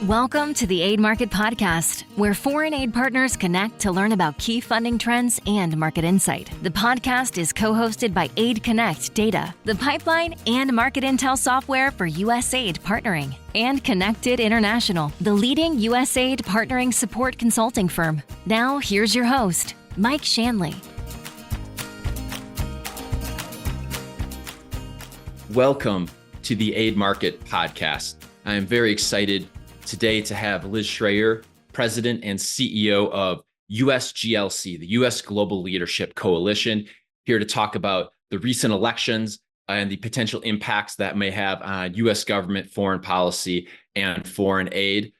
Welcome to the Aid Market Podcast, where foreign aid partners connect to learn about key funding trends and market insight. The podcast is co-hosted by Aid Connect Data, the pipeline and market intel software for USAID partnering, and Connected International, the leading USAID partnering support consulting firm. Now, here's your host, Mike Shanley. Welcome to the Aid Market Podcast. I am very excited today to have Liz Schrayer, President and CEO of USGLC, the U.S. Global Leadership Coalition, here to talk about the recent elections and the potential impacts that may have on U.S. government foreign policy and foreign aid.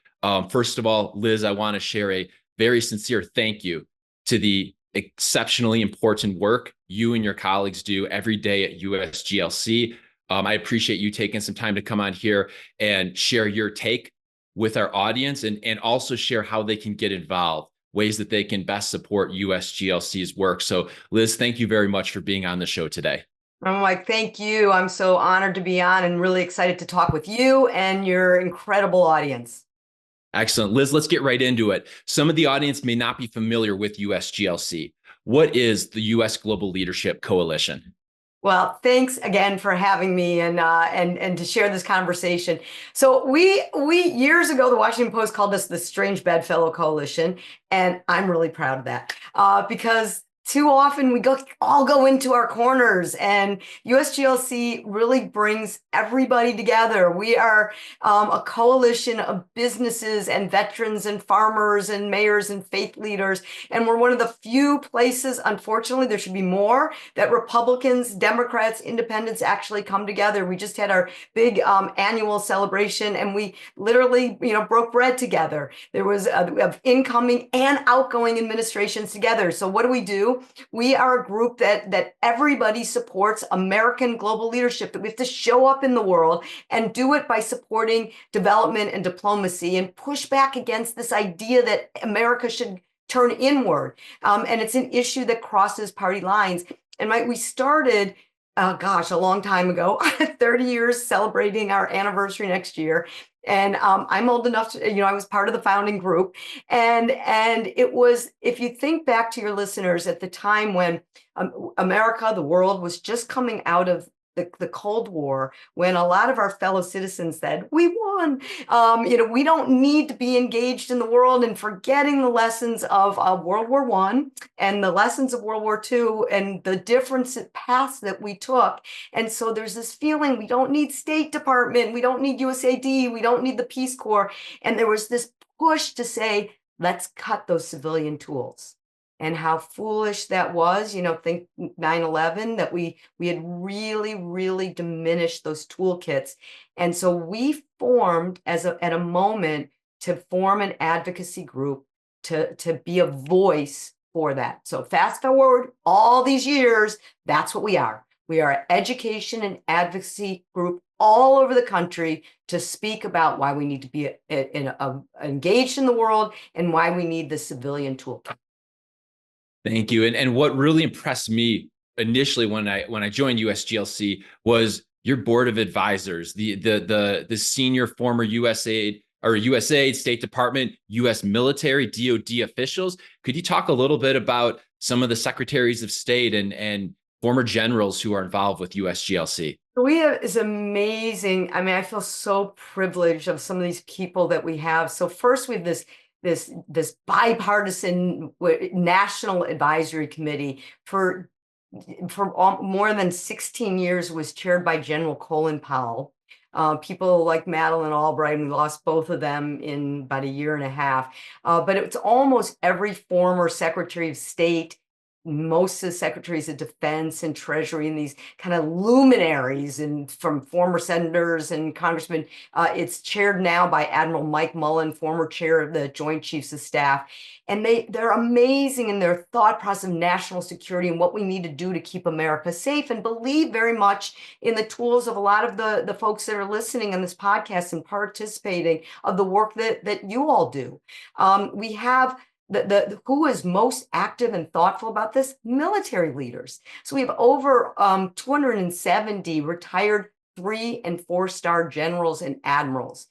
First of all, Liz, I want to share a very sincere thank you to the exceptionally important work you and your colleagues do every day at USGLC. I appreciate you taking some time to come on here and share your take with our audience and also share how they can get involved, ways that they can best support USGLC's work. So Liz, thank you very much for being on the show today. I'm like, thank you. I'm so honored to be on and really excited to talk with you and your incredible audience. Excellent. Liz, let's get right into it. Some of the audience may not be familiar with USGLC. What is the U.S. Global Leadership Coalition? Well, thanks again for having me and to share this conversation. So we years ago, the Washington Post called us the Strange Bedfellow Coalition, and I'm really proud of that because too often we all go into our corners, and USGLC really brings everybody together. We are a coalition of businesses and veterans and farmers and mayors and faith leaders. And we're one of the few places, unfortunately, there should be more, that Republicans, Democrats, independents actually come together. We just had our big annual celebration, and we literally, broke bread together. There was incoming and outgoing administrations together. So what do? We are a group that everybody supports American global leadership, that we have to show up in the world and do it by supporting development and diplomacy and push back against this idea that America should turn inward. And it's an issue that crosses party lines. And we started, a long time ago, 30 years, celebrating our anniversary next year. And I'm old enough to, I was part of the founding group. And it was, if you think back to your listeners at the time when America, the world, was just coming out of the Cold War, when a lot of our fellow citizens said, we won, we don't need to be engaged in the world, and forgetting the lessons of World War I and the lessons of World War II and the different paths that we took. And so there's this feeling we don't need State Department, we don't need USAID, we don't need the Peace Corps. And there was this push to say, let's cut those civilian tools. And how foolish that was, think 9/11, that we had really, really diminished those toolkits. And so we formed at a moment to form an advocacy group to be a voice for that. So fast forward all these years, that's what we are. We are an education and advocacy group all over the country to speak about why we need to be engaged in the world and why we need the civilian toolkit. Thank you. And what really impressed me initially when I joined USGLC was your board of advisors, the senior former USAID, State Department, U.S. military, DoD officials. Could you talk a little bit about some of the secretaries of state and former generals who are involved with USGLC? Is amazing. I mean, I feel so privileged of some of these people that we have. So first, we have this bipartisan national advisory committee for more than 16 years, was chaired by General Colin Powell. People like Madeleine Albright, and we lost both of them in about a year and a half. But it's almost every former Secretary of State, most of the secretaries of defense and treasury, and these kind of luminaries, and from former senators and congressmen. It's chaired now by Admiral Mike Mullen, former chair of the Joint Chiefs of Staff. And they're amazing in their thought process of national security and what we need to do to keep America safe, and believe very much in the tools of a lot of the folks that are listening on this podcast and participating of the work that you all do. We have who is most active and thoughtful about this? Military leaders. So we have over 270 retired 3- and 4-star generals and admirals,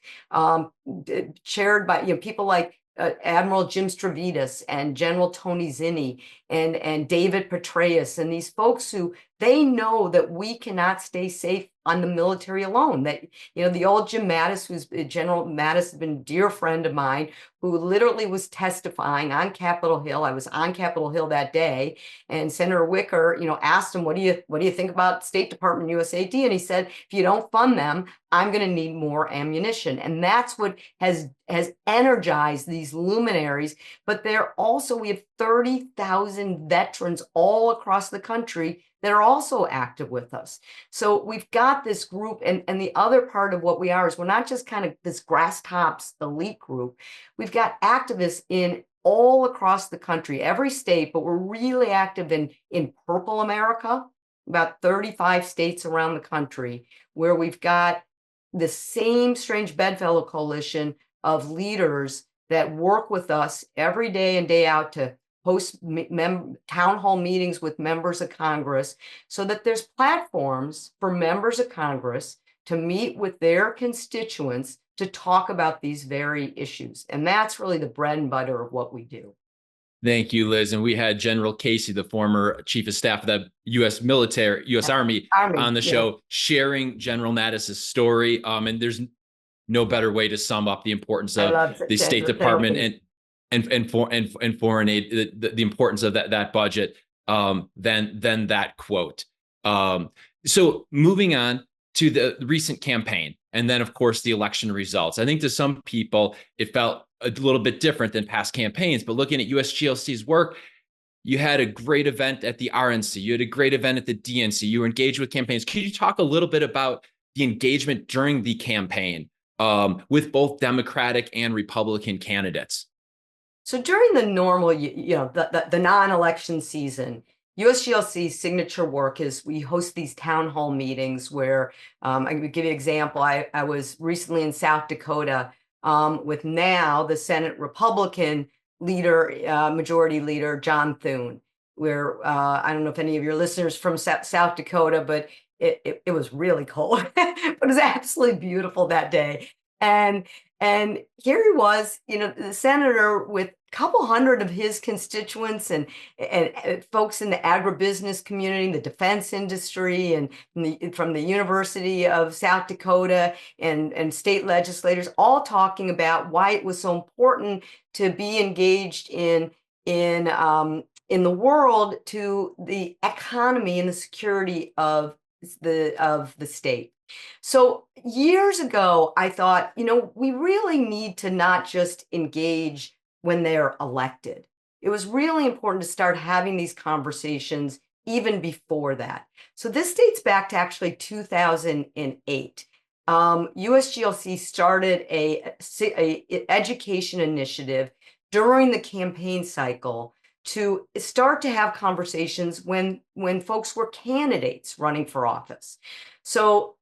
chaired by people like Admiral Jim Stavridis and General Tony Zinni and David Petraeus, and these folks who they know that we cannot stay safe on the military alone. That, the old Jim Mattis, who's General Mattis has been a dear friend of mine, who literally was testifying on Capitol Hill. I was on Capitol Hill that day, and Senator Wicker, asked him, what do you think about State Department USAID? And he said, if you don't fund them, I'm going to need more ammunition. And that's what has energized these luminaries. But we have 30,000 veterans all across the country that are also active with us. So we've got this group, and the other part of what we are is we're not just kind of this grass tops elite group. We've got activists in all across the country, every state, but we're really active in Purple America, about 35 states around the country, where we've got the same Strange Bedfellow Coalition of leaders that work with us every day and day out to host town hall meetings with members of Congress, so that there's platforms for members of Congress to meet with their constituents to talk about these very issues. And that's really the bread and butter of what we do. Thank you, Liz. And we had General Casey, the former chief of staff of the U.S. Army, on the show, sharing General Mattis's story. And there's no better way to sum up the importance of the State Department and foreign aid, the importance of that budget, than that quote. So moving on to the recent campaign, and then of course the election results. I think to some people it felt a little bit different than past campaigns, but looking at USGLC's work, you had a great event at the RNC, you had a great event at the DNC, you were engaged with campaigns. Could you talk a little bit about the engagement during the campaign with both Democratic and Republican candidates? So during the normal, the non-election season, USGLC's signature work is we host these town hall meetings where, I can give you an example. I was recently in South Dakota with now the Senate Republican leader, Majority Leader John Thune, where I don't know if any of your listeners from South Dakota, but it was really cold, but it was absolutely beautiful that day. And here he was, the senator with a couple hundred of his constituents and folks in the agribusiness community, the defense industry, and from the University of South Dakota and state legislators, all talking about why it was so important to be engaged in the world to the economy and the security of the state. So years ago, I thought, we really need to not just engage when they're elected. It was really important to start having these conversations even before that. So this dates back to actually 2008. USGLC started a education initiative during the campaign cycle to start to have conversations when folks were candidates running for office. So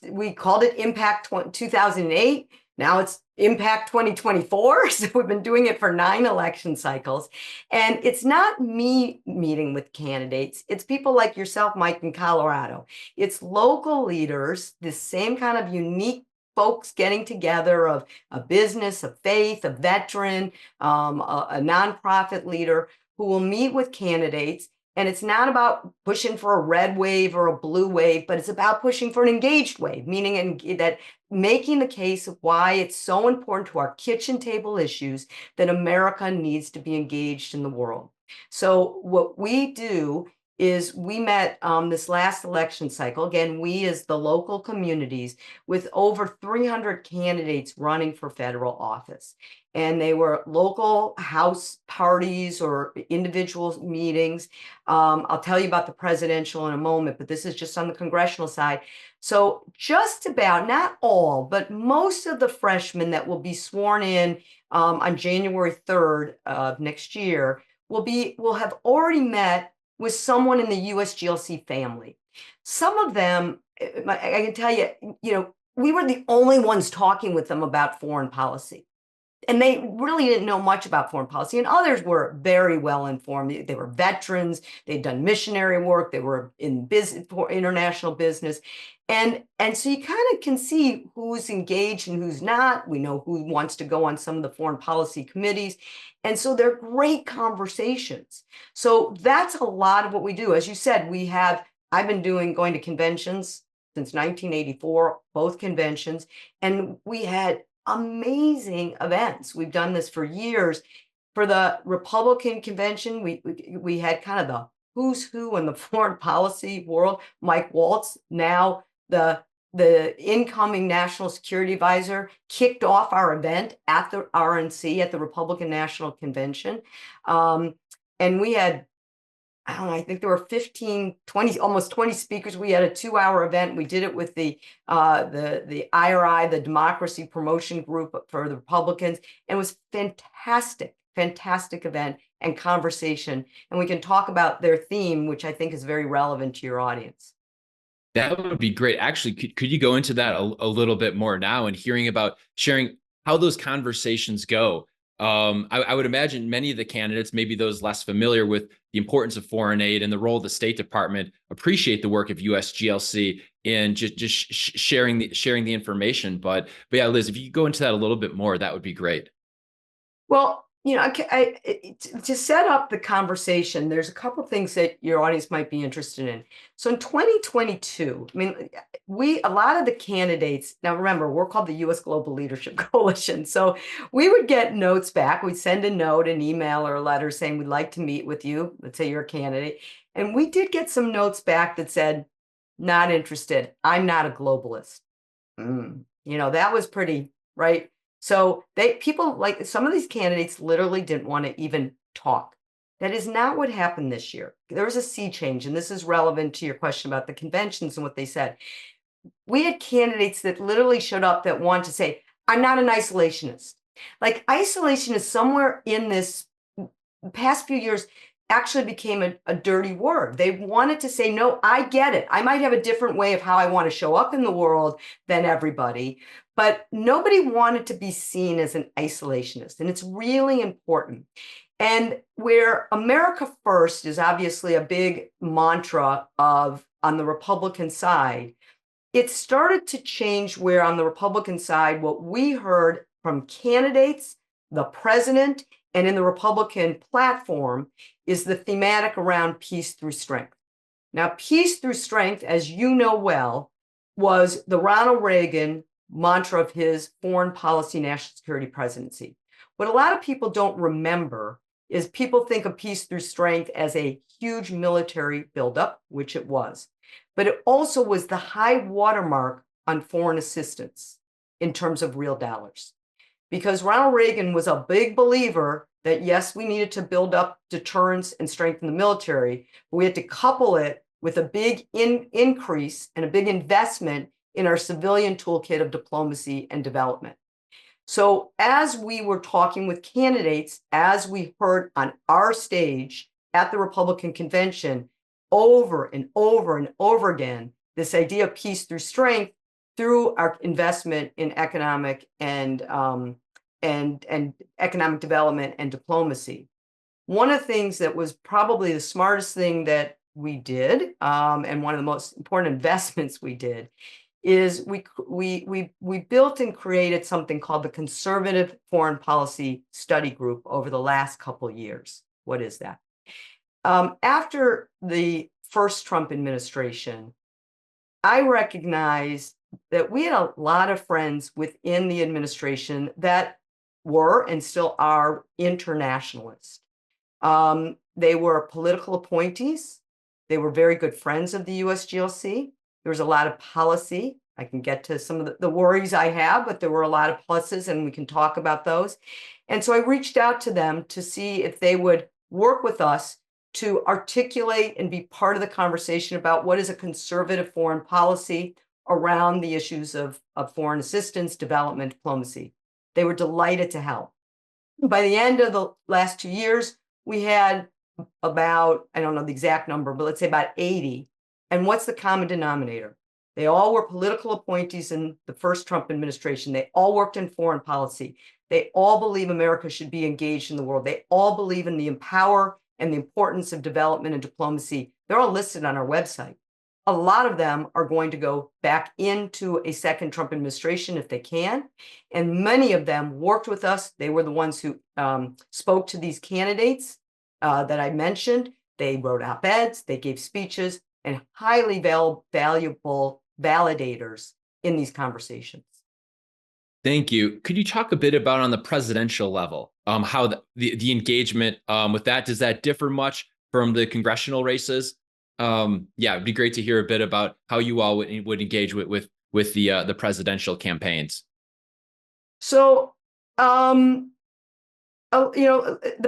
we called it Impact 2008. Now it's Impact 2024. So we've been doing it for 9 election cycles. And it's not me meeting with candidates. It's people like yourself, Mike, in Colorado. It's local leaders, the same kind of unique folks getting together of a business, a faith, a veteran, a nonprofit leader who will meet with candidates. And it's not about pushing for a red wave or a blue wave, but it's about pushing for an engaged wave, meaning that making the case of why it's so important to our kitchen table issues that America needs to be engaged in the world. So what we do is we met this last election cycle, again, we as the local communities, with over 300 candidates running for federal office. And they were local house parties or individual meetings. I'll tell you about the presidential in a moment, but this is just on the congressional side. So just about, not all, but most of the freshmen that will be sworn in on January 3rd of next year will have already met with someone in the USGLC family. Some of them, I can tell you, we were the only ones talking with them about foreign policy. And they really didn't know much about foreign policy, and others were very well informed. They were veterans, they'd done missionary work, they were in business, for international business. And so you kind of can see who's engaged and who's not. We know who wants to go on some of the foreign policy committees. And so they're great conversations. So that's a lot of what we do. As you said, I've been going to conventions since 1984, both conventions, and we had amazing events. We've done this for years. For the Republican convention, we had kind of the who's who in the foreign policy world. Mike Waltz, now the incoming national security advisor, kicked off our event at the RNC, at the Republican National Convention. And we had, I don't know, I think there were 15, 20, almost 20 speakers. We had a 2-hour event. We did it with the IRI, the Democracy Promotion Group for the Republicans. And it was fantastic, fantastic event and conversation. And we can talk about their theme, which I think is very relevant to your audience. That would be great. Actually, could you go into that a little bit more now, and sharing how those conversations go? I would imagine many of the candidates, maybe those less familiar with the importance of foreign aid and the role of the State Department, appreciate the work of USGLC and just sharing the information. But yeah, Liz, if you could go into that a little bit more, that would be great. Well, to set up the conversation, there's a couple of things that your audience might be interested in. So in 2022, I mean, a lot of the candidates, now remember, we're called the U.S. Global Leadership Coalition. So we would get notes back. We'd send a note, an email, or a letter saying, we'd like to meet with you. Let's say you're a candidate. And we did get some notes back that said, not interested. I'm not a globalist. That was pretty, right? So people like some of these candidates literally didn't want to even talk. That is not what happened this year. There was a sea change, and this is relevant to your question about the conventions and what they said. We had candidates that literally showed up that wanted to say, I'm not an isolationist. Like, isolation is somewhere in this past few years actually became a dirty word. They wanted to say, no, I get it. I might have a different way of how I want to show up in the world than everybody, but nobody wanted to be seen as an isolationist. And it's really important. And where America First is obviously a big mantra on the Republican side, it started to change where on the Republican side, what we heard from candidates, the president, and in the Republican platform is the thematic around peace through strength. Now, peace through strength, as you know well, was the Ronald Reagan mantra of his foreign policy national security presidency. What a lot of people don't remember is people think of peace through strength as a huge military buildup, which it was. But it also was the high watermark on foreign assistance in terms of real dollars. Because Ronald Reagan was a big believer that, yes, we needed to build up deterrence and strengthen the military, but we had to couple it with a big increase and a big investment in our civilian toolkit of diplomacy and development. So as we were talking with candidates, as we heard on our stage at the Republican convention over and over and over again, this idea of peace through strength through our investment in economic and economic development and diplomacy. One of the things that was probably the smartest thing that we did, and one of the most important investments we did, is we built and created something called the Conservative Foreign Policy Study Group over the last couple of years. What is that? After the first Trump administration, I recognized that we had a lot of friends within the administration that were and still are internationalists. They were political appointees. They were very good friends of the USGLC. There was a lot of policy. I can get to some of the worries I have, but there were a lot of pluses, and we can talk about those. And so I reached out to them to see if they would work with us to articulate and be part of the conversation about what is a conservative foreign policy around the issues of foreign assistance, development, diplomacy. They were delighted to help. By the end of the last 2 years, we had about, I don't know the exact number, but let's say about 80. And what's the common denominator? They all were political appointees in the first Trump administration. They all worked in foreign policy. They all believe America should be engaged in the world. They all believe in the empower and the importance of development and diplomacy. They're all listed on our website. A lot of them are going to go back into a second Trump administration if they can. And many of them worked with us. They were the ones who spoke to these candidates that I mentioned. They wrote op-eds, they gave speeches, and highly valuable validators in these conversations. Thank you. Could you talk a bit about on the presidential level, how the engagement with that, does that differ much from the congressional races? Yeah, it'd be great to hear a bit about how you all would engage with the presidential campaigns. So, the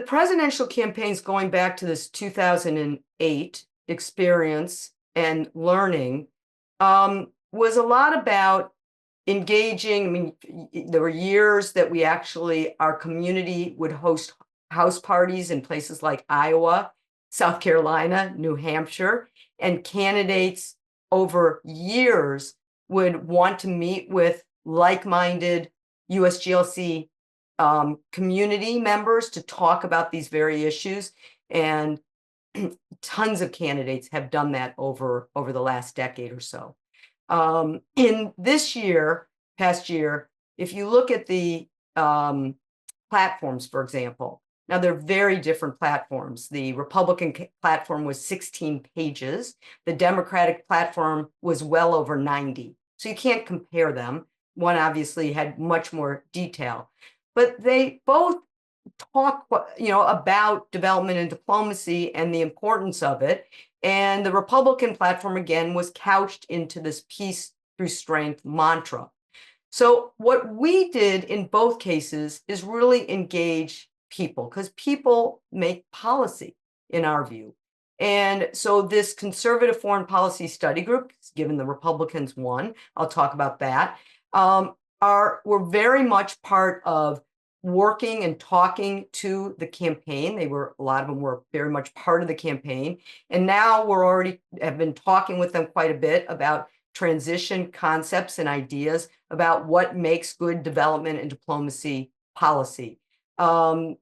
presidential campaigns going back to this 2008 experience and learning was a lot about engaging. I mean, there were years that we actually, our community would host house parties in places like Iowa, South Carolina, New Hampshire, and candidates over years would want to meet with like-minded USGLC community members to talk about these very issues. And tons of candidates have done that over the last decade or so. In this past year, if you look at the platforms, for example, now they're very different platforms. The Republican platform was 16 pages. The Democratic platform was well over 90. So you can't compare them. One obviously had much more detail, but they both talk, about development and diplomacy and the importance of it. And the Republican platform, again, was couched into this peace through strength mantra. So what we did in both cases is really engage people, because people make policy, in our view. And so this conservative foreign policy study group, given the Republicans won, I'll talk about that, were very much part of working and talking to the campaign. A lot of them were very much part of the campaign. And now have been talking with them quite a bit about transition concepts and ideas about what makes good development and diplomacy policy. And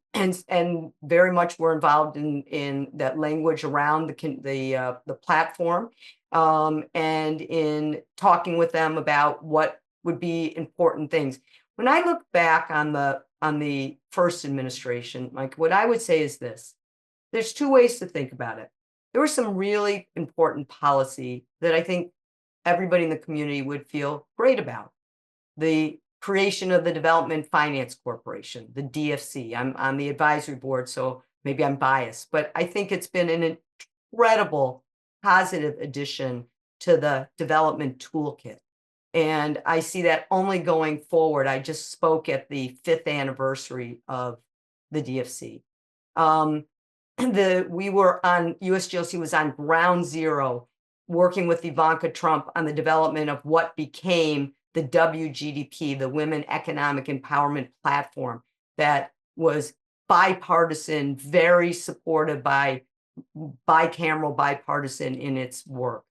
very much were involved in that language around the platform, and in talking with them about what would be important things. When I look back on the first administration, Mike, what I would say is this: there's two ways to think about it. There was some really important policy that I think everybody in the community would feel great about. The creation of the Development Finance Corporation, the DFC. I'm on the advisory board, so maybe I'm biased, but I think it's been an incredible positive addition to the development toolkit. And I see that only going forward. I just spoke at the 5th anniversary of the DFC. USGLC was on ground zero, working with Ivanka Trump on the development of what became the WGDP, the Women Economic Empowerment Platform, that was bipartisan, very supported by bicameral, bipartisan in its work.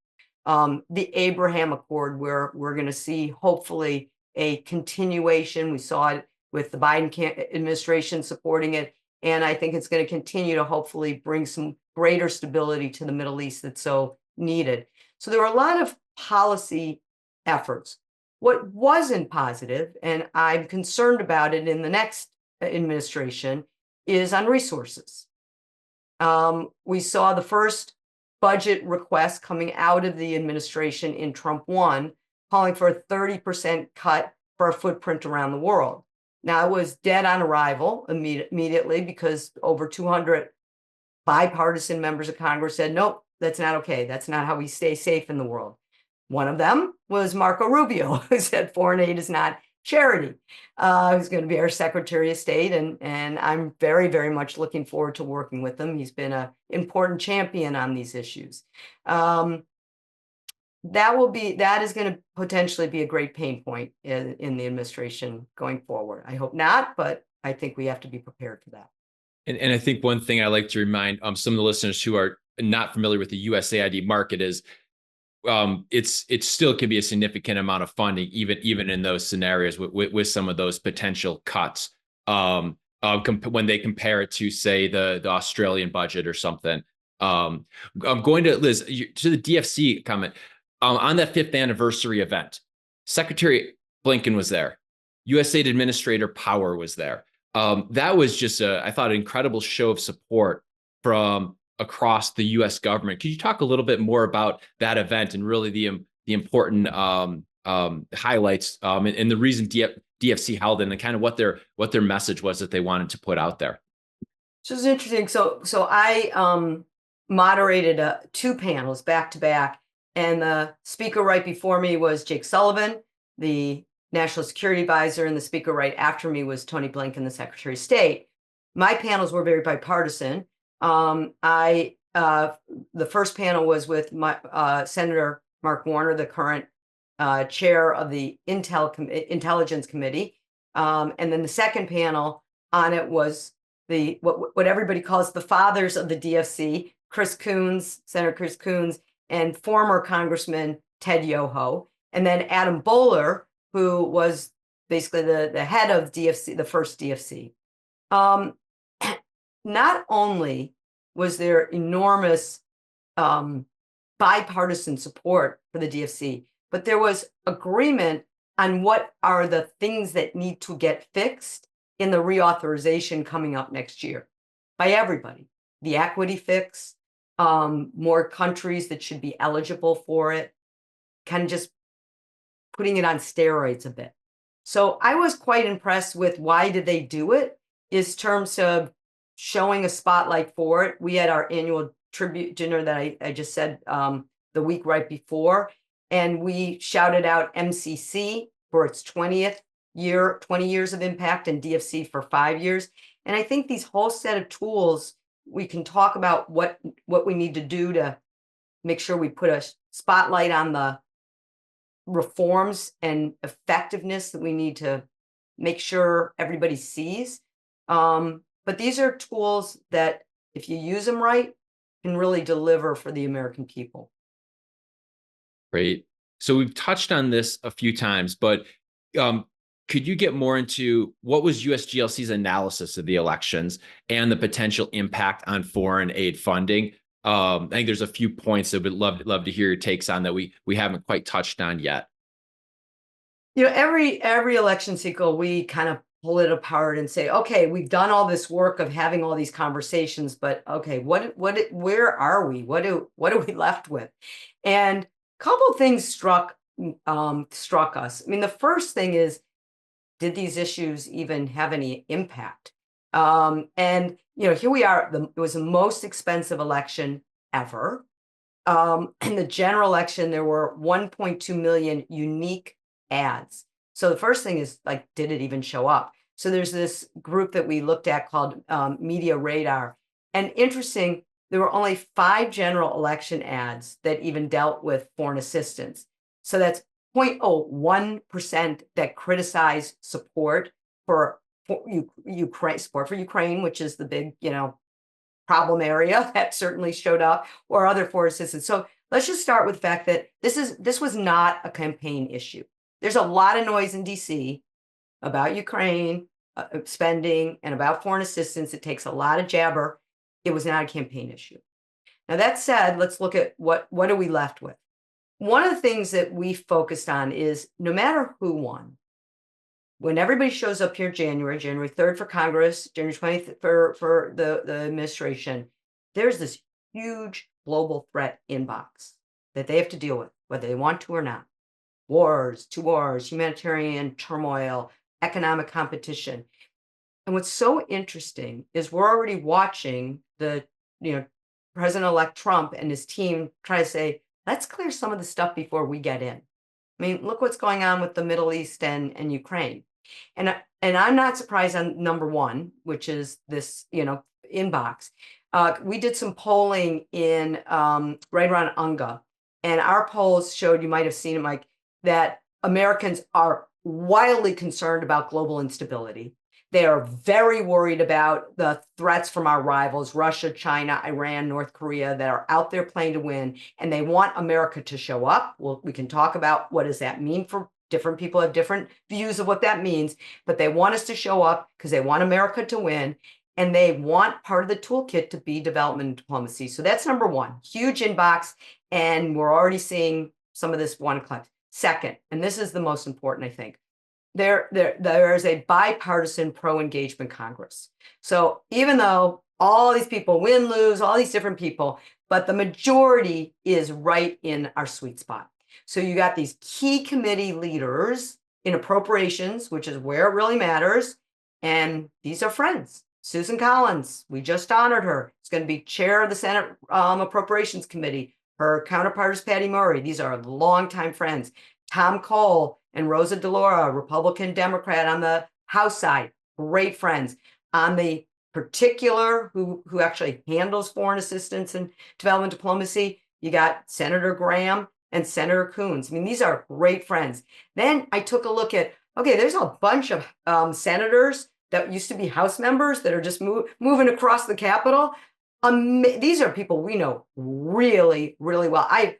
The Abraham Accord, where we're going to see hopefully a continuation. We saw it with the Biden administration supporting it, and I think it's going to continue to hopefully bring some greater stability to the Middle East that's so needed. So there were a lot of policy efforts. What wasn't positive, and I'm concerned about it in the next administration, is on resources. We saw the first budget request coming out of the administration in Trump 1, calling for a 30% cut for our footprint around the world. Now, it was dead on arrival immediately, because over 200 bipartisan members of Congress said, nope, that's not okay. That's not how we stay safe in the world. One of them was Marco Rubio, who said foreign aid is not charity, who's going to be our Secretary of State. And I'm very, very much looking forward to working with him. He's been an important champion on these issues. That is going to potentially be a great pain point in the administration going forward. I hope not, but I think we have to be prepared for that. And I think one thing I like to remind some of the listeners who are not familiar with the USAID market is it still can be a significant amount of funding, even in those scenarios with some of those potential cuts. when they compare it to, say, the Australian budget or something. I'm going to, Liz, to the DFC comment. On that 5th anniversary event, Secretary Blinken was there. USAID Administrator Power was there. That was just, I thought, an incredible show of support from across the U.S. government. Could you talk a little bit more about that event and really the important highlights and the reason DFC held it and kind of what their message was that they wanted to put out there? So it's interesting. So I moderated 2 panels back to back, and the speaker right before me was Jake Sullivan, the National Security Advisor, and the speaker right after me was Tony Blinken, the Secretary of State. My panels were very bipartisan. The first panel was with Senator Mark Warner, the current chair of the Intelligence Committee, and then the second panel on it was what everybody calls the fathers of the DFC, Chris Coons, Senator Chris Coons, and former Congressman Ted Yoho, and then Adam Bowler, who was basically the head of DFC, the first DFC. Not only was there enormous bipartisan support for the DFC, but there was agreement on what are the things that need to get fixed in the reauthorization coming up next year by everybody. The equity fix, more countries that should be eligible for it, kind of just putting it on steroids a bit. So I was quite impressed with why did they do it, is terms of showing a spotlight for it. We had our annual tribute dinner that I just said the week right before, and we shouted out MCC for its 20th year, 20 years of impact, and DFC for 5 years. And I think these whole set of tools, we can talk about what we need to do to make sure we put a spotlight on the reforms and effectiveness that we need to make sure everybody sees. But these are tools that, if you use them right, can really deliver for the American people. Great. So we've touched on this a few times, but could you get more into what was USGLC's analysis of the elections and the potential impact on foreign aid funding? I think there's a few points that we'd love to hear your takes on that we haven't quite touched on yet. You know, every election cycle, we kind of pull it apart and say, okay, we've done all this work of having all these conversations, but okay, where are we? What are we left with? And a couple of things struck us. I mean, the first thing is, did these issues even have any impact? And you know, here we are. It was the most expensive election ever. In the general election, there were 1.2 million unique ads. So the first thing is, like, did it even show up? So there's this group that we looked at called Media Radar. And interesting, there were only 5 general election ads that even dealt with foreign assistance. So that's 0.01% that criticized support for Ukraine, which is the big, problem area that certainly showed up, or other foreign assistance. So let's just start with the fact that this was not a campaign issue. There's a lot of noise in DC about Ukraine spending and about foreign assistance. It takes a lot of jabber. It was not a campaign issue. Now, that said, let's look at what are we left with. One of the things that we focused on is, no matter who won, when everybody shows up here January 3rd for Congress, January 20th for the administration, there's this huge global threat inbox that they have to deal with, whether they want to or not. Wars, humanitarian turmoil, economic competition. And what's so interesting is we're already watching the, President-elect Trump and his team try to say, let's clear some of the stuff before we get in. I mean, look what's going on with the Middle East and Ukraine. And I'm not surprised on number one, which is this, inbox. We did some polling in right around UNGA, and our polls showed, you might have seen it, Mike, that Americans are wildly concerned about global instability. They are very worried about the threats from our rivals, Russia, China, Iran, North Korea, that are out there playing to win, and they want America to show up. Well, we can talk about what does that mean for Different people have different views of what that means, but they want us to show up because they want America to win. And they want part of the toolkit to be development diplomacy. So that's number one, huge inbox. And we're already seeing some of this one collect. Second, and this is the most important, I think, there is a bipartisan pro-engagement Congress. So even though all these people win, lose, all these different people, but the majority is right in our sweet spot. So you got these key committee leaders in appropriations, which is where it really matters. And these are friends. Susan Collins, we just honored her. It's going to be chair of the Senate Appropriations Committee. Her counterpart is Patty Murray. These are longtime friends. Tom Cole and Rosa DeLauro, Republican Democrat on the House side, great friends. On the particular who actually handles foreign assistance and development diplomacy, you got Senator Graham and Senator Coons. I mean, these are great friends. Then I took a look at, okay, there's a bunch of senators that used to be House members that are just moving across the Capitol. These are people we know really, really well. I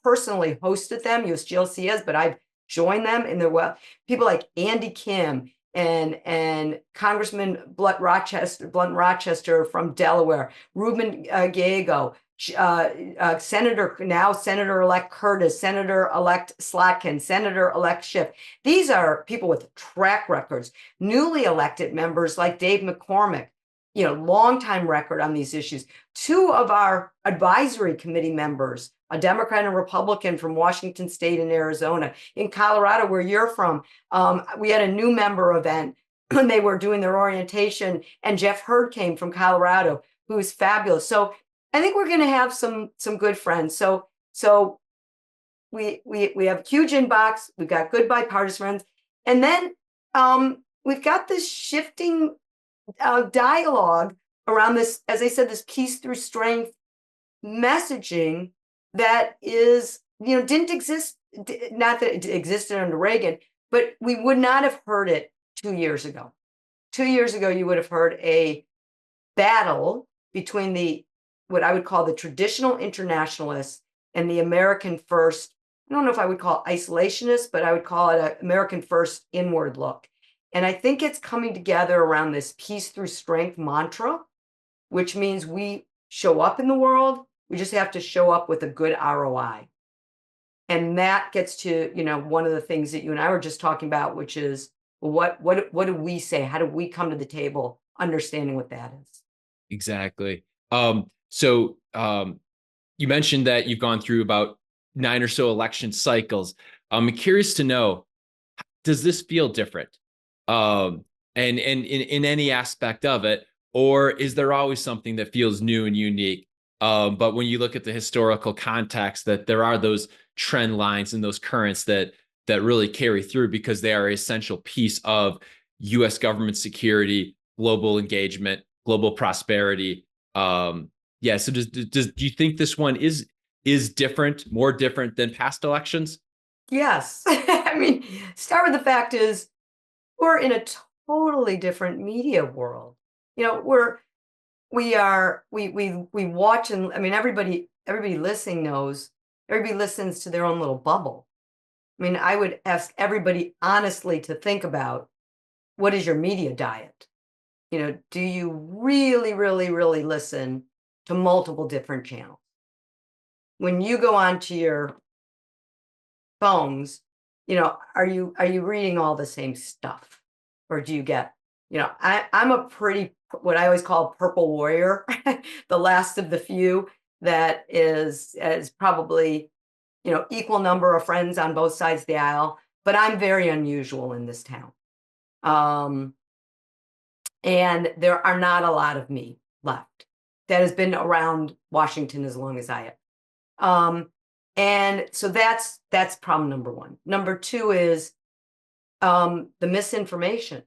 personally hosted them, USGLC has, but I've joined them in their well. People like Andy Kim and Congressman Blunt Rochester from Delaware, Ruben Gallego, Senator-elect Curtis, Senator-elect Slatkin, Senator-elect Schiff. These are people with track records, newly elected members like Dave McCormick, longtime record on these issues. Two of our advisory committee members, a Democrat and Republican from Washington State and Arizona. In Colorado, where you're from, we had a new member event when they were doing their orientation, and Jeff Hurd came from Colorado, who's fabulous. So I think we're going to have some good friends. So we have huge inbox. We've got good bipartisan friends, and then we've got this shifting dialogue around this, as I said, this peace through strength messaging that is, didn't exist. Not that it existed under Reagan, but we would not have heard it 2 years ago. 2 years ago, you would have heard a battle between what I would call the traditional internationalists and the American first. I don't know if I would call it isolationist, but I would call it an American first inward look. And I think it's coming together around this peace through strength mantra, which means we show up in the world. We just have to show up with a good ROI. And that gets to, one of the things that you and I were just talking about, which is, well, what do we say? How do we come to the table understanding what that is? Exactly. So you mentioned that you've gone through about 9 or so election cycles. I'm curious to know, does this feel different? And in any aspect of it, or is there always something that feels new and unique? But when you look at the historical context, that there are those trend lines and those currents that really carry through because they are an essential piece of U.S. government security, global engagement, global prosperity. So do you think this one is different, more different than past elections? Yes. I mean, start with the fact is we're in a totally different media world. We watch, and I mean, everybody listening knows, everybody listens to their own little bubble. I mean, I would ask everybody honestly to think about, what is your media diet? Do you really, really, really listen to multiple different channels? When you go onto your phones, are you reading all the same stuff? Or do you get, I'm a pretty, what I always call purple warrior, the last of the few that is probably, equal number of friends on both sides of the aisle, but I'm very unusual in this town. And there are not a lot of me left that has been around Washington as long as I have. And so that's problem number one. Number two is the misinformation.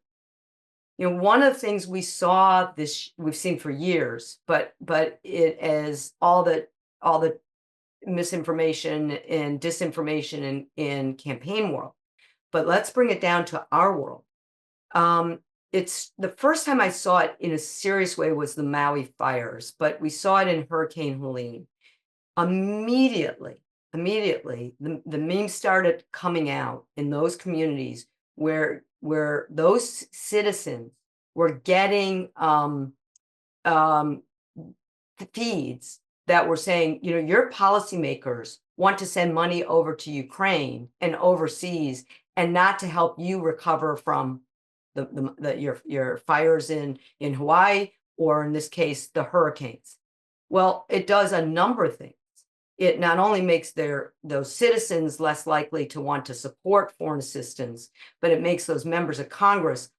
One of the things we've seen for years, but it is all the misinformation and disinformation in campaign world. But let's bring it down to our world. It's the first time I saw it in a serious way was the Maui fires, but we saw it in Hurricane Helene. Immediately, immediately, the memes started coming out in those communities where those citizens were getting feeds that were saying, your policymakers want to send money over to Ukraine and overseas and not to help you recover from your fires in Hawaii, or in this case, the hurricanes. Well, it does a number of things. It not only makes those citizens less likely to want to support foreign assistance, but it makes those members of Congress,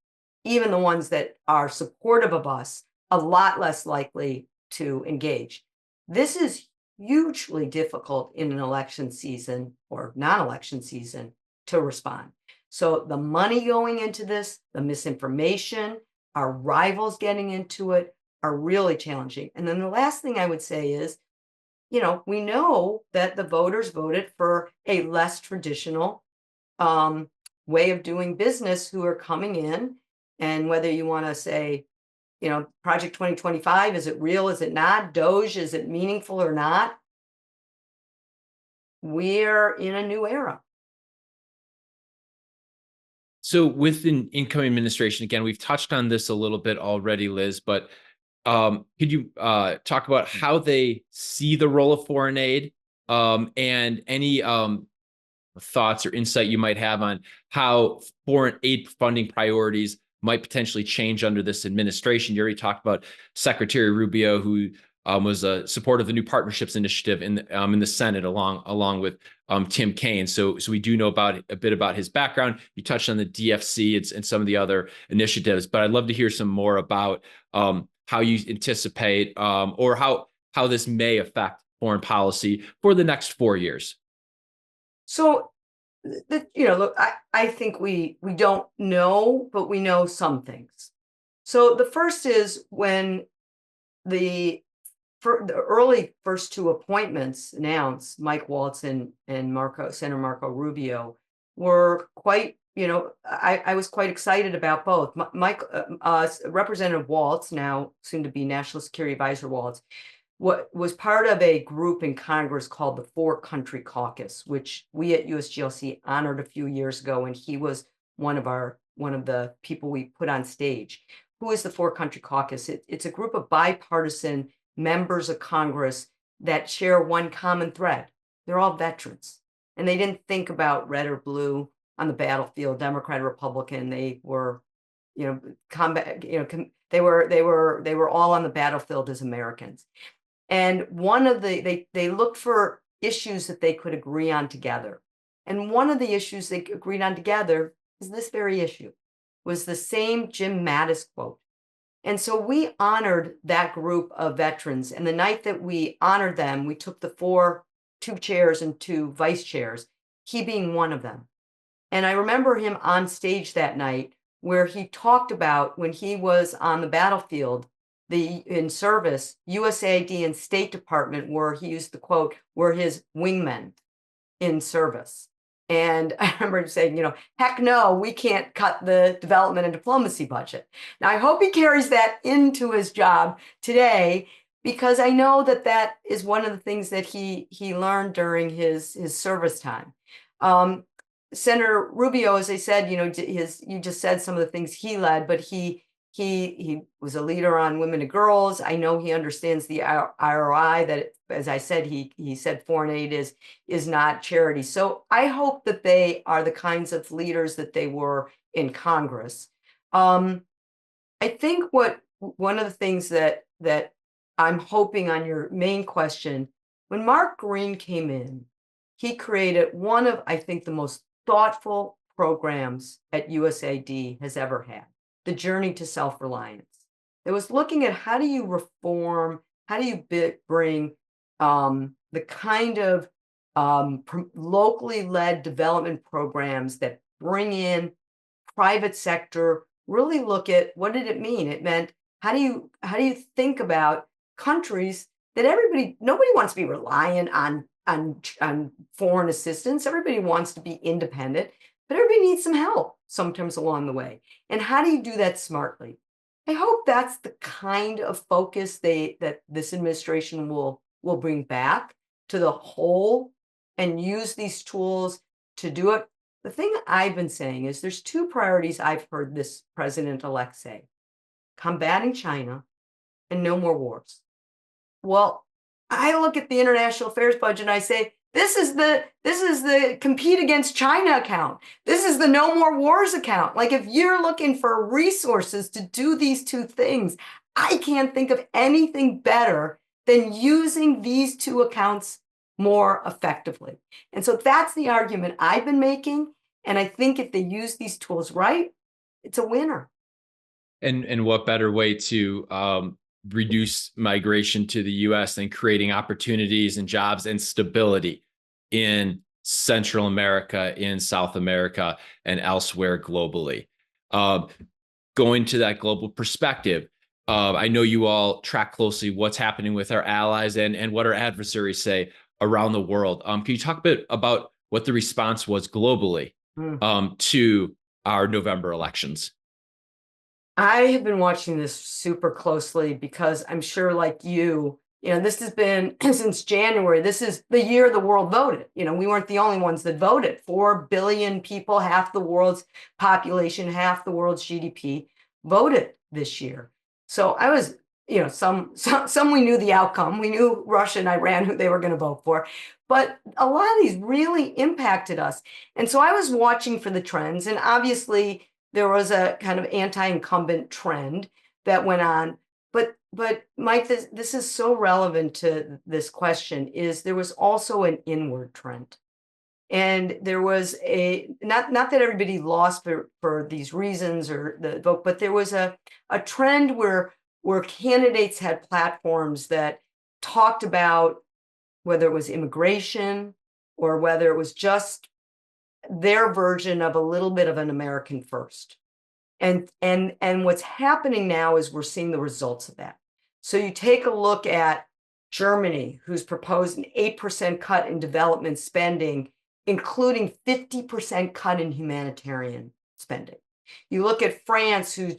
even the ones that are supportive of us, a lot less likely to engage. This is hugely difficult in an election season or non-election season to respond. So the money going into this, the misinformation, our rivals getting into it are really challenging. And then the last thing I would say is, we know that the voters voted for a less traditional way of doing business who are coming in. And whether you want to say, Project 2025, is it real? Is it not? Doge, is it meaningful or not? We're in a new era. So with an incoming administration, again, we've touched on this a little bit already, Liz, but could you talk about how they see the role of foreign aid, and any thoughts or insight you might have on how foreign aid funding priorities might potentially change under this administration? You already talked about Secretary Rubio, who was a support of the new partnerships initiative in the Senate, along with Tim Kaine. So we do know a bit about his background. You touched on the DFC and some of the other initiatives, but I'd love to hear some more about how you anticipate or how this may affect foreign policy for the next 4 years. So, look, I think we don't know, but we know some things. So the first is when the early first two appointments announced, Mike Waltz and Senator Marco Rubio, were quite, I was quite excited about both. Representative Waltz, now soon to be National Security Advisor Waltz, was part of a group in Congress called the Four Country Caucus, which we at USGLC honored a few years ago, and he was one of the people we put on stage. Who is the Four Country Caucus? It's a group of bipartisan members of Congress that share one common thread. They're all veterans, and they didn't think about red or blue on the battlefield, Democrat or Republican. They were, combat. They were all on the battlefield as Americans. And they looked for issues that they could agree on together. And one of the issues they agreed on together is this very issue, was the same Jim Mattis quote. And so we honored that group of veterans. And the night that we honored them, we took the two chairs and two vice chairs, he being one of them. And I remember him on stage that night where he talked about when he was on the battlefield, in service, USAID and State Department he used the quote, were his wingmen in service. And I remember him saying, heck no, we can't cut the development and diplomacy budget. Now, I hope he carries that into his job today, because I know that is one of the things that he learned during his service time. Senator Rubio, as I said, you just said some of the things he led, but he was a leader on women and girls. I know he understands the ROI, that, as I said, he said foreign aid is not charity. So I hope that they are the kinds of leaders that they were in Congress. I think one of the things that I'm hoping on your main question, when Mark Green came in, he created one of, I think, the most thoughtful programs at USAID has ever had. The Journey to Self-Reliance. It was looking at how do you reform, how do you bring the kind of locally led development programs that bring in private sector, really look at what did it mean? It meant how do you think about countries that nobody wants to be reliant on foreign assistance. Everybody wants to be independent, but everybody needs some help sometimes along the way. And how do you do that smartly? I hope that's the kind of focus that this administration will bring back to the whole and use these tools to do it. The thing I've been saying is there's two priorities I've heard this president-elect say: combating China and no more wars. Well, I look at the international affairs budget and I say, this is the compete against China account. This is the no more wars account. Like, if you're looking for resources to do these two things, I can't think of anything better than using these two accounts more effectively. And so that's the argument I've been making. And I think if they use these tools right, it's a winner. And what better way to reduce migration to the U.S. than creating opportunities and jobs and stability in Central America, in South America, and elsewhere globally. Going to that global perspective, I know you all track closely what's happening with our allies and what our adversaries say around the world. Can you talk a bit about what the response was globally to our November elections? I have been watching this super closely because I'm sure, like you know, this has been since January. This is the year the world voted. You know, we weren't the only ones that voted. 4 billion people, half the world's population, half the world's GDP, voted this year. So I was, you know, some we knew the outcome. We knew Russia and Iran who they were going to vote for, but a lot of these really impacted us. And so I was watching for the trends, and obviously there was a kind of anti-incumbent trend that went on. But Mike, this is so relevant to this question, is there was also an inward trend. And there was a, not that everybody lost for these reasons or the vote, but there was a trend where candidates had platforms that talked about whether it was immigration or whether it was just their version of a little bit of an American first. And what's happening now is we're seeing the results of that. So you take a look at Germany, who's proposed an 8% cut in development spending, including 50% cut in humanitarian spending. You look at France, who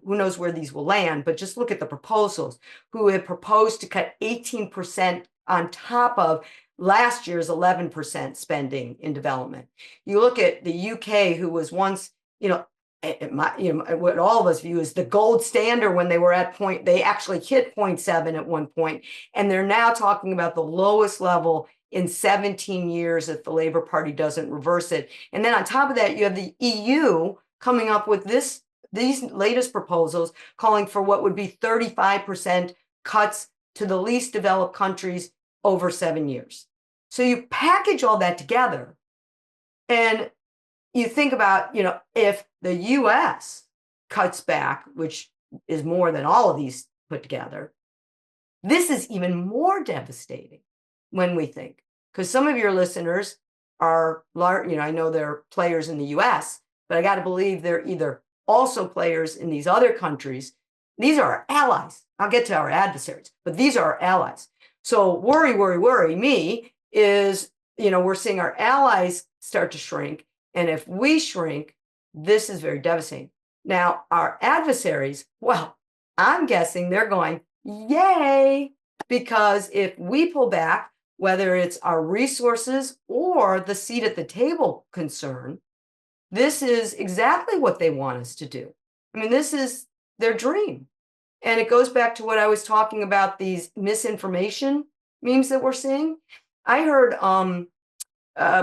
knows where these will land, but just look at the proposals, who have proposed to cut 18% on top of last year's 11% spending in development. You look at the UK, who was once, what all of us view as the gold standard when they were at point, they actually hit 0.7 at one point, and they're now talking about the lowest level in 17 years if the Labour Party doesn't reverse it. And then on top of that, you have the EU coming up with these latest proposals calling for what would be 35% cuts to the least developed countries over 7 years. So you package all that together and you think about, if the US cuts back, which is more than all of these put together, this is even more devastating when we think, because some of your listeners are, I know they're players in the US, but I got to believe they're either also players in these other countries. These are our allies. I'll get to our adversaries, but these are our allies. So worry me is, we're seeing our allies start to shrink. And if we shrink, this is very devastating. Now, our adversaries, well, I'm guessing they're going, yay, because if we pull back, whether it's our resources or the seat at the table concern, this is exactly what they want us to do. This is their dream. And it goes back to what I was talking about, these misinformation memes that we're seeing. I heard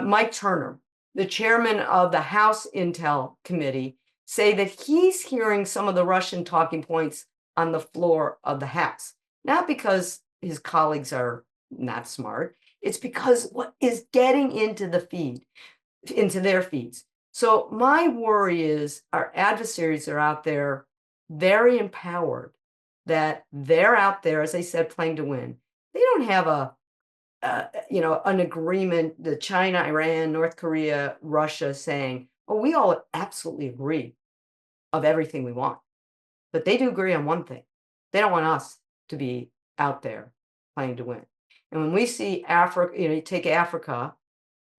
Mike Turner, the chairman of the House Intel Committee, say that he's hearing some of the Russian talking points on the floor of the House. Not because his colleagues are not smart, it's because what is getting into their feeds. So my worry is our adversaries are out there very empowered, that they're out there, as I said, playing to win. They don't have an agreement, the China, Iran, North Korea, Russia saying, oh, we all absolutely agree of everything we want. But they do agree on one thing. They don't want us to be out there playing to win. And when we see Africa, you take Africa,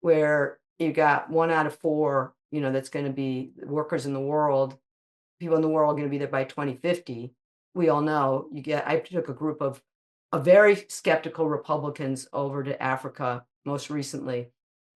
where you got 1 out of 4, that's going to be workers in the world, people in the world are going to be there by 2050. We all know I took a group of very skeptical Republicans over to Africa most recently.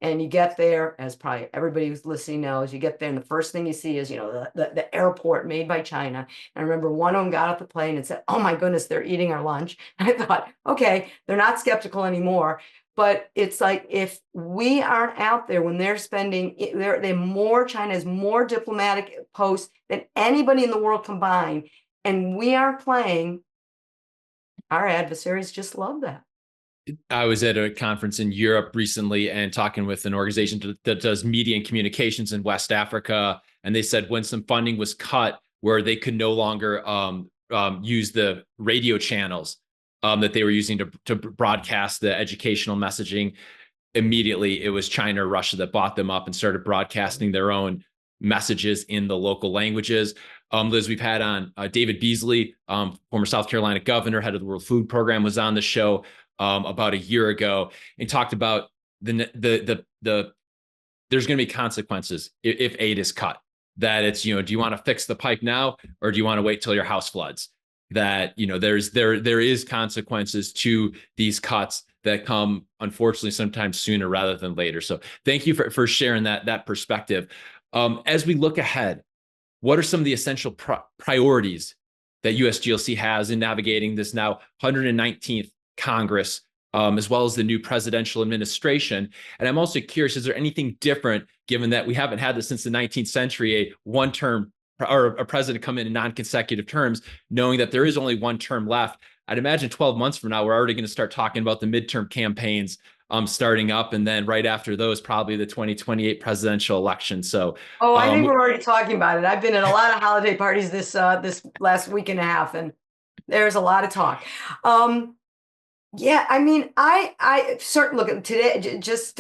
And you get there, as probably everybody who's listening knows, you get there and the first thing you see is, the airport made by China. And I remember one of them got off the plane and said, "Oh my goodness, they're eating our lunch." And I thought, okay, they're not skeptical anymore. But it's like, if we aren't out there when they're spending, China has more diplomatic posts than anybody in the world combined, and we aren't playing, our adversaries just love that. I was at a conference in Europe recently and talking with an organization that does media and communications in West Africa. And they said when some funding was cut where they could no longer use the radio channels that they were using to broadcast the educational messaging, immediately it was China or Russia that bought them up and started broadcasting their own messages in the local languages. Liz, we've had on David Beasley, former South Carolina governor, head of the World Food Program, was on the show about a year ago and talked about there's going to be consequences if aid is cut. That it's, do you want to fix the pipe now or do you want to wait till your house floods? That, there is consequences to these cuts that come, unfortunately, sometimes sooner rather than later. So thank you for sharing that perspective. As we look ahead, what are some of the essential priorities that USGLC has in navigating this now 119th Congress, as well as the new presidential administration? And I'm also curious, is there anything different, given that we haven't had this since the 19th century, a one-term or a president come in non-consecutive terms, knowing that there is only one term left? I'd imagine 12 months from now, we're already going to start talking about the midterm campaigns starting up. And then right after those, probably the 2028 presidential election. So, I think we're already talking about it. I've been at a lot of holiday parties this last week and a half, and there's a lot of talk. Yeah, I mean, I certainly look at today, just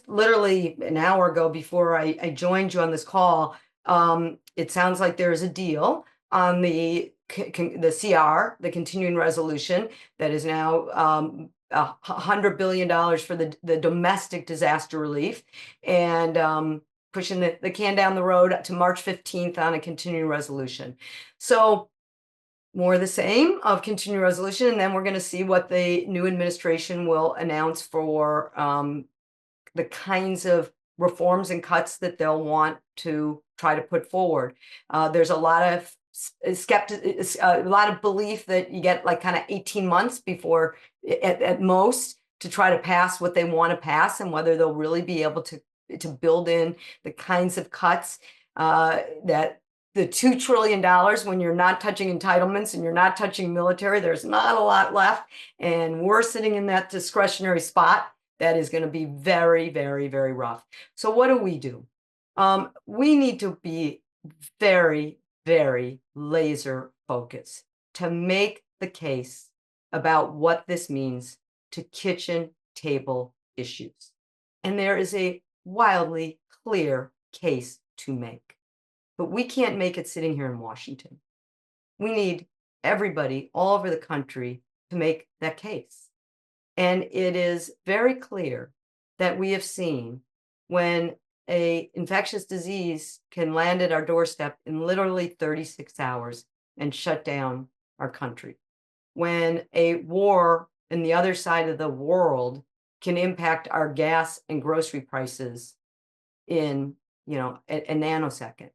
literally an hour ago before I joined you on this call. It sounds like there is a deal on the CR, the continuing resolution, that is now $100 billion for the domestic disaster relief, and pushing the can down the road to March 15th on a continuing resolution. So more of the same of continuing resolution, and then we're going to see what the new administration will announce for the kinds of reforms and cuts that they'll want to try to put forward. There's a lot of a lot of belief that you get like kind of 18 months before at most to try to pass what they want to pass, and whether they'll really be able to build in the kinds of cuts that the $2 trillion, when you're not touching entitlements and you're not touching military, there's not a lot left. And we're sitting in that discretionary spot that is going to be very, very, very rough. So what do? We need to be very, very laser focused to make the case about what this means to kitchen table issues. And there is a wildly clear case to make. But we can't make it sitting here in Washington. We need everybody all over the country to make that case. And it is very clear that we have seen when an infectious disease can land at our doorstep in literally 36 hours and shut down our country. When a war in the other side of the world can impact our gas and grocery prices in, a nanosecond.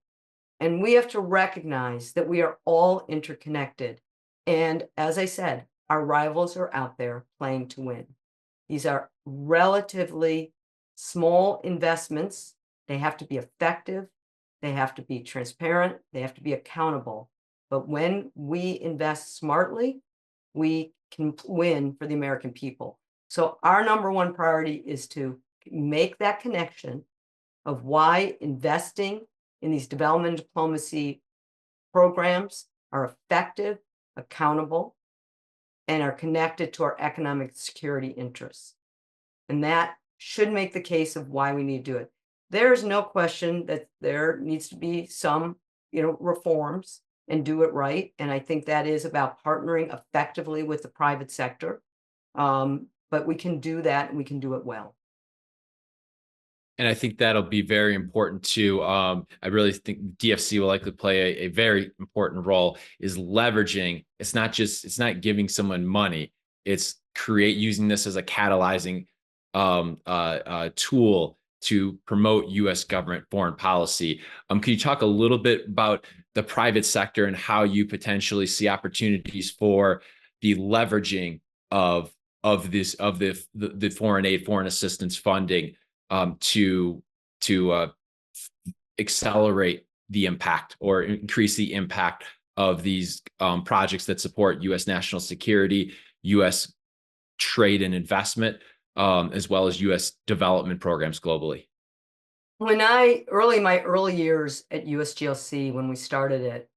And we have to recognize that we are all interconnected. And as I said, our rivals are out there playing to win. These are relatively small investments. They have to be effective. They have to be transparent. They have to be accountable. But when we invest smartly, we can win for the American people. So our number one priority is to make that connection of why investing in these development diplomacy programs are effective, accountable, and are connected to our economic security interests. And that should make the case of why we need to do it. There's no question that there needs to be some, reforms and do it right. And I think that is about partnering effectively with the private sector. But we can do that, and we can do it well. And I think that'll be very important too. I really think DFC will likely play a very important role, is leveraging. It's not giving someone money. It's using this as a catalyzing tool to promote U.S. government foreign policy. Can you talk a little bit about the private sector and how you potentially see opportunities for the leveraging of the foreign aid, foreign assistance funding to accelerate the impact or increase the impact of these projects that support U.S. national security, U.S. trade and investment, as well as U.S. development programs globally? When my early years at USGLC, when we started it,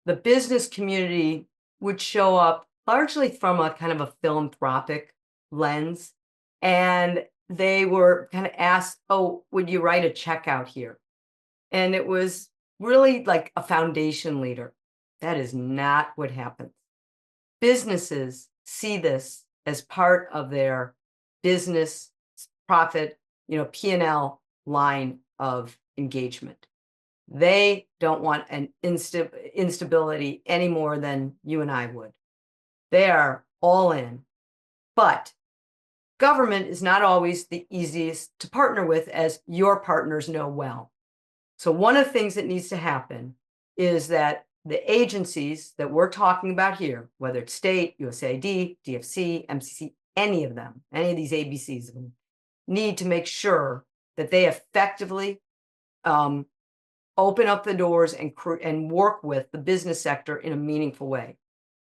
the business community would show up largely from a kind of a philanthropic lens. And they were kind of asked, oh, would you write a check out here? And it was really like a foundation leader. That is not what happens. Businesses see this as part of their business profit, P&L line of engagement. They don't want an instability any more than you and I would. They are all in. But government is not always the easiest to partner with, as your partners know well. So one of the things that needs to happen is that the agencies that we're talking about here, whether it's state, USAID, DFC, MCC, any of these ABCs, need to make sure that they effectively open up the doors and work with the business sector in a meaningful way.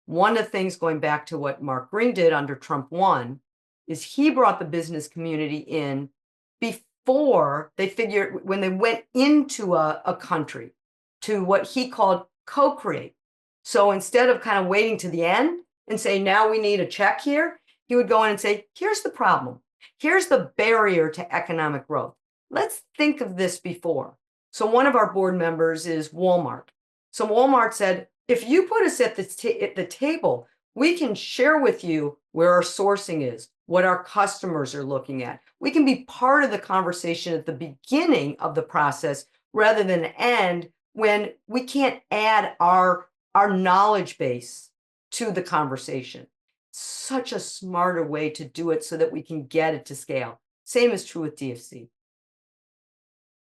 One of the things, going back to what Mark Green did under Trump 1, is he brought the business community in before they figured, when they went into a country, to what he called co-create. So instead of kind of waiting to the end and say, now we need a check here, he would go in and say, here's the problem. Here's the barrier to economic growth. Let's think of this before. So one of our board members is Walmart. So Walmart said, if you put us at the table, we can share with you where our sourcing is, what our customers are looking at. We can be part of the conversation at the beginning of the process rather than end, when we can't add our knowledge base to the conversation. Such a smarter way to do it so that we can get it to scale. Same is true with DFC.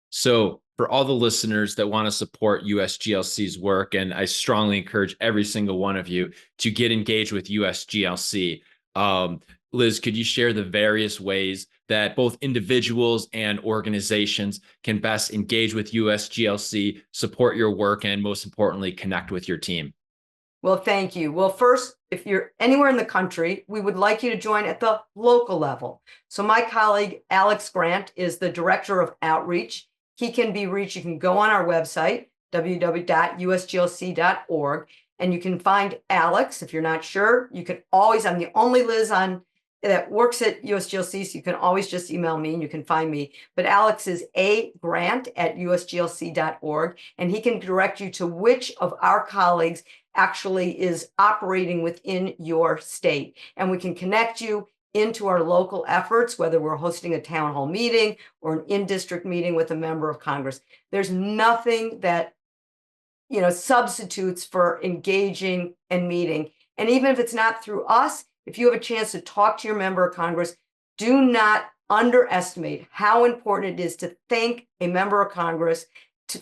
So for all the listeners that want to support USGLC's work, and I strongly encourage every single one of you to get engaged with USGLC. Liz, could you share the various ways that both individuals and organizations can best engage with USGLC, support your work, and most importantly, connect with your team? Well, thank you. Well, first, if you're anywhere in the country, we would like you to join at the local level. So my colleague, Alex Grant, is the Director of Outreach. He can be reached. You can go on our website, www.usglc.org, and you can find Alex. If you're not sure, you can always, I'm the only Liz that works at USGLC, so you can always just email me and you can find me. But Alex is agrant@usglc.org, and he can direct you to which of our colleagues actually is operating within your state. And we can connect you into our local efforts, whether we're hosting a town hall meeting or an in-district meeting with a member of Congress. There's nothing that substitutes for engaging and meeting. And even if it's not through us, if you have a chance to talk to your member of Congress, do not underestimate how important it is to thank a member of Congress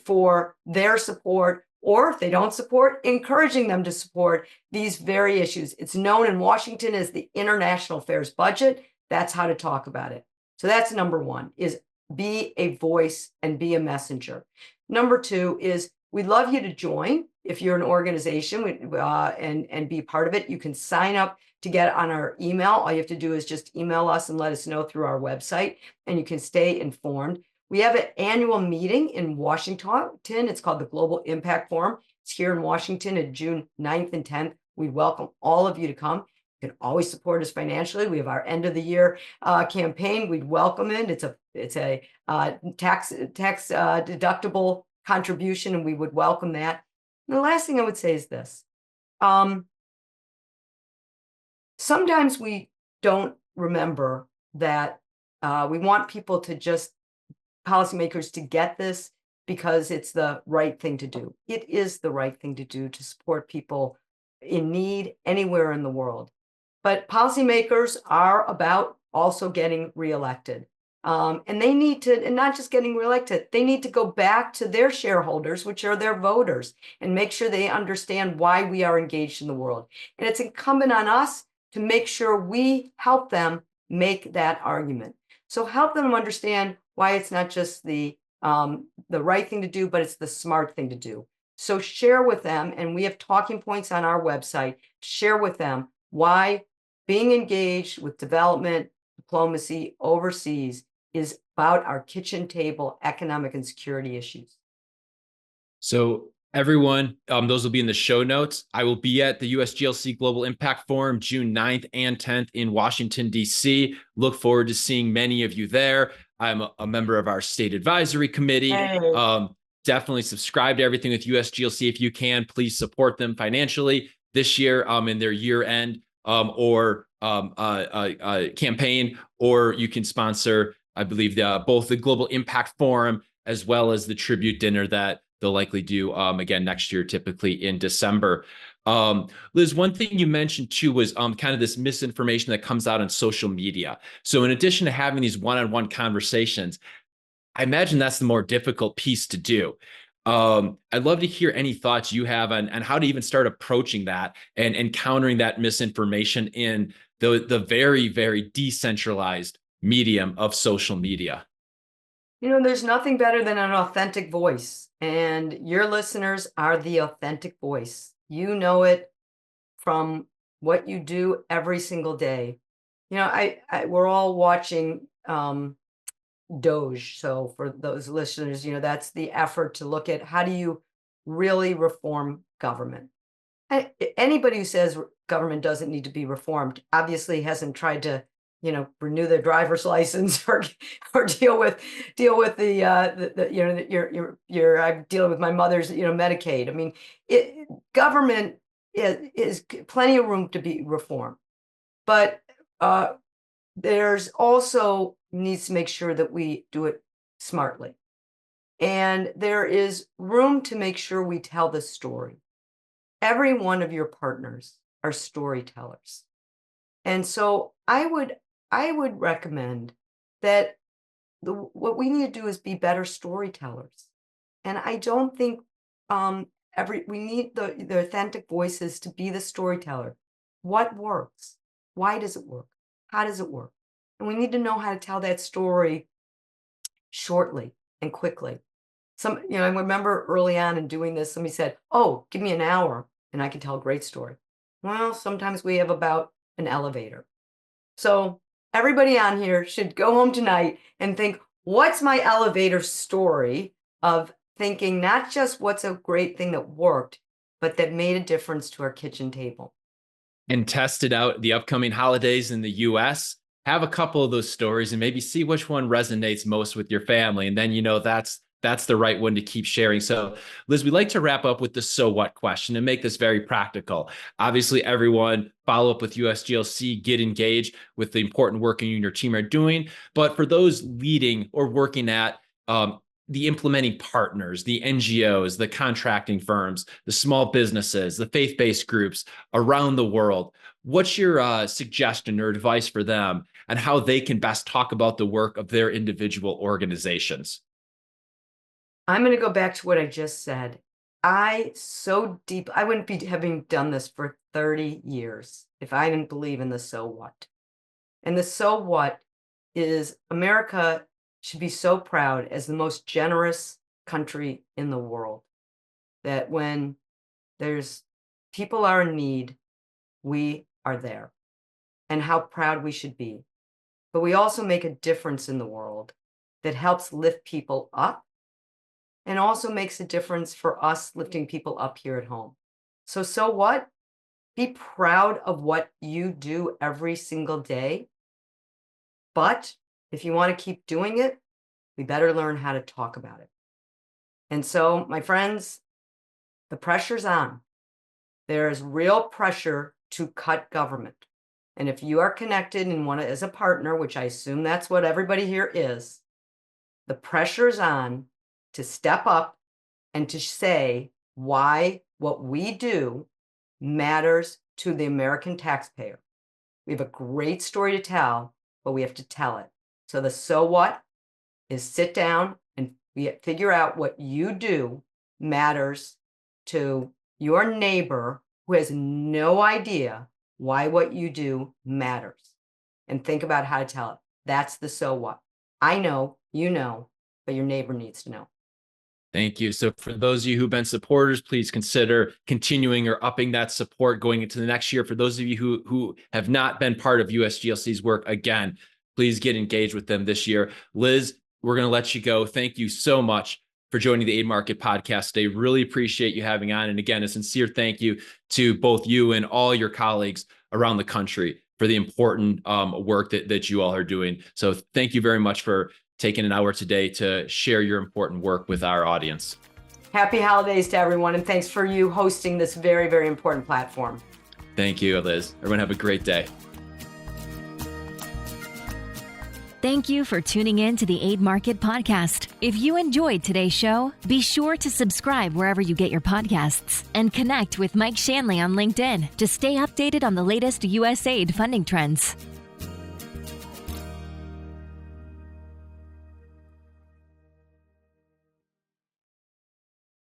for their support, or if they don't support, encouraging them to support these very issues. It's known in Washington as the International Affairs Budget. That's how to talk about it. So that's number one, is be a voice and be a messenger. Number two is we'd love you to join. If you're an organization and be part of it, you can sign up to get on our email. All you have to do is just email us and let us know through our website, and you can stay informed. We have an annual meeting in Washington. It's called the Global Impact Forum. It's here in Washington at June 9th and 10th. We welcome all of you to come. You can always support us financially. We have our end of the year campaign. We'd welcome it. It's a tax deductible contribution, and we would welcome that. And the last thing I would say is this. Sometimes we don't remember that we want people to policymakers to get this because it's the right thing to do. It is the right thing to do to support people in need anywhere in the world. But policymakers are about also getting reelected. And they need to, and not just getting reelected, they need to go back to their shareholders, which are their voters, and make sure they understand why we are engaged in the world. And it's incumbent on us to make sure we help them make that argument. So help them understand why it's not just the right thing to do, but it's the smart thing to do. So share with them, and we have talking points on our website, share with them why being engaged with development, diplomacy overseas is about our kitchen table economic and security issues. So everyone, those will be in the show notes. I will be at the USGLC Global Impact Forum June 9th and 10th in Washington, D.C. Look forward to seeing many of you there. I'm a member of our state advisory committee. Hey. Definitely subscribe to everything with USGLC if you can. Please support them financially this year in their year-end or campaign, or you can sponsor, I believe, both the Global Impact Forum as well as the tribute dinner that they'll likely do again next year, typically in December. Liz, one thing you mentioned too was kind of this misinformation that comes out on social media. So in addition to having these one-on-one conversations, I imagine that's the more difficult piece to do. I'd love to hear any thoughts you have on how to even start approaching that and countering that misinformation in the very, very decentralized medium of social media. There's nothing better than an authentic voice, and your listeners are the authentic voice. You know it from what you do every single day. We're all watching Doge. So for those listeners, that's the effort to look at how do you really reform government. Anybody who says government doesn't need to be reformed obviously hasn't tried to, renew their driver's license or deal with the I'm dealing with my mother's, Medicaid. I mean, government is plenty of room to be reformed, but there's also needs to make sure that we do it smartly. And there is room to make sure we tell the story. Every one of your partners are storytellers. And so I would recommend that what we need to do is be better storytellers. And I don't think we need the authentic voices to be the storyteller. What works? Why does it work? How does it work? And we need to know how to tell that story shortly and quickly. I remember early on in doing this, somebody said, "Oh, give me an hour and I can tell a great story." Well, sometimes we have about an elevator. So everybody on here should go home tonight and think, what's my elevator story of thinking not just what's a great thing that worked, but that made a difference to our kitchen table. And test it out the upcoming holidays in the US. Have a couple of those stories and maybe see which one resonates most with your family. And then, that's the right one to keep sharing. So, Liz, we like to wrap up with the so what question and make this very practical. Obviously, everyone follow up with USGLC, get engaged with the important work you and your team are doing. But for those leading or working at the implementing partners, the NGOs, the contracting firms, the small businesses, the faith-based groups around the world, what's your suggestion or advice for them on how they can best talk about the work of their individual organizations? I'm going to go back to what I just said. I wouldn't be having done this for 30 years if I didn't believe in the so what. And the so what is America should be so proud as the most generous country in the world, that when there's people are in need, we are there, and how proud we should be. But we also make a difference in the world that helps lift people up and also makes a difference for us lifting people up here at home. So what? Be proud of what you do every single day. But if you want to keep doing it, we better learn how to talk about it. And so, my friends, the pressure's on. There is real pressure to cut government. And if you are connected and want to, as a partner, which I assume that's what everybody here is, the pressure's on to step up and to say why what we do matters to the American taxpayer. We have a great story to tell, but we have to tell it. So the so what is sit down and figure out what you do matters to your neighbor who has no idea why what you do matters, and think about how to tell it. That's the so what. I know, you know, but your neighbor needs to know. Thank you. So for those of you who've been supporters, please consider continuing or upping that support going into the next year. For those of you who have not been part of USGLC's work, again, please get engaged with them this year. Liz, we're going to let you go. Thank you so much for joining the Aid Market podcast today. Really appreciate you having on. And again, a sincere thank you to both you and all your colleagues around the country for the important work that you all are doing. So thank you very much for taking an hour today to share your important work with our audience. Happy holidays to everyone, and thanks for you hosting this very, very important platform. Thank you, Liz. Everyone have a great day. Thank you for tuning in to the Aid Market Podcast. If you enjoyed today's show, be sure to subscribe wherever you get your podcasts and connect with Mike Shanley on LinkedIn to stay updated on the latest USAID funding trends.